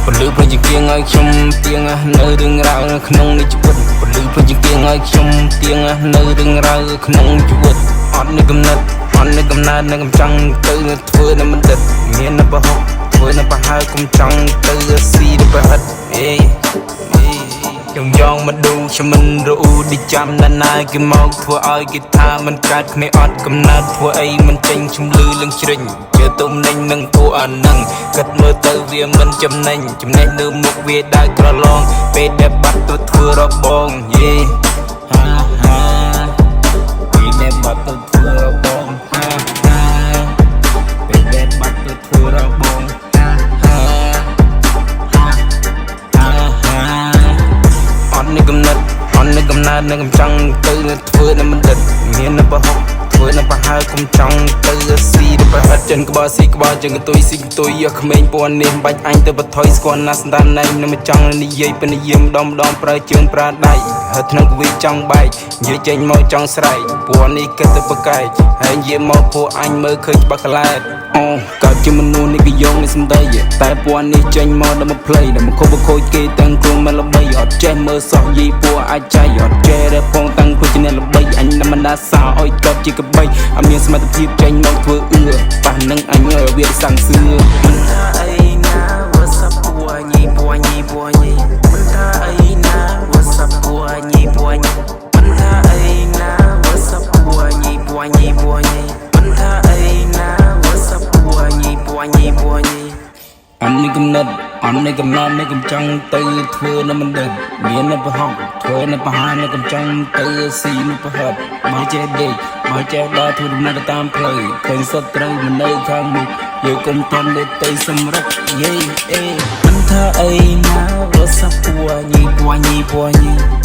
ពលឺព្រឹងជាគៀងឲ្យខ្ញុំទៀងនៅរឿងរ៉ាវក្នុងនេះជីវិតពលឺព្រឹងជាគៀងឲ្យខ្ញុំទៀងនៅរឿងរ៉ាវក្នុងជីវិតអត់នេះកំណត់អត់នេះកំណើតនឹងកំចង់ទៅធ្វើនៅមិនដិតមាននៅប្រហុកធ្វើនៅប្រហើកុំចង់ទៅស៊ីទៅប្រហិតចង់យ៉ងមកឌូខ្ញុំមិនរអ៊ូឌីចាំណាគេមកធ្វើឲ្យគេថាមិនកើតគ្មានអត់កំណើតធ្វើអីមិនចេញជំលឺលឹងជ្រិញជឿទុំនឹងនឹងពួកអានឹងគិតមើលទៅវាមិនចំណេញចំណេះនៅមុខវាដើរក្រឡងពេលដែលបាត់ទៅធ្វើរបងពេលដែលបាត់ទៅធ្វើរបងពេលដែលបាត់ទៅធ្វើរបងអត់នេះកំណត់អត់នេះកំណើតនឹងកំចង់ទៅធ្វើនៅមិនដិតមាននៅប្រហុកធ្វើនៅប្រហើកុំចង់ទៅស៊ីទៅប្រហិតចិនក្បាលស៊ីក្បាលចឹងកតុយស៊ីកតុយយកក្មេងពណ៌នេះបាច់អញទៅបថុយស្គាល់ណាស់ស្ដានណែនឹងមិនចង់និយាយពេញនិយាយម្ដងប្រើជើងប្រើដៃហើយថ្នឹងកវីចង់បែកនិយាយចេញមកចង់ស្រែកពណ៌នេះគិតទៅប្រកែកហើយនិយាយមកពួកអញមើលឃើញច្បាស់កលែតអូកើតជាមនុស្សនេះក៏យកនេះសំដីតែពណ៌នេះចេញមកដល់មកផ្លេដល់មកខុសខូចគេទាំងខ្លួនមកល្បីអត់ចេះមើលសោះយីពួកអាចចៃអត់ចេះរ៉េផងតាំងខ្លួនជាអ្នកល្បីអញមិនដាសាអុយកើតជាកបីអត់មានសមត្ថភាពចេញមកធ្វើប៉ះនឹងអញវាសាំងសឿមិនថាអីណាវ៉ាសាប់ពួកញីមិនថាអីណាវ៉ាសាប់ពួកញីមិនថាអីណាវ៉ាសាប់ពួកញីមិនថាអីណាវ៉ាសាប់ពួកញីអត់នេះកំណត់អត់នេះកំណត់នេះកំចង់ទៅធ្វើនៅមិនដិតមាននៅប្រហុកធ្វើនៅប្រហានៅកំចង់ទៅស៊ីនៅប្រហិតបើចេះដេកបើចេះដើរធ្វើដំណើរតាមផ្លូវឃើញសត្វត្រូវមិននៅខាងមុខយើងកុំតន់លេទៅសម្រុកយេមិនថាអីណារត់សាប់ពួរញី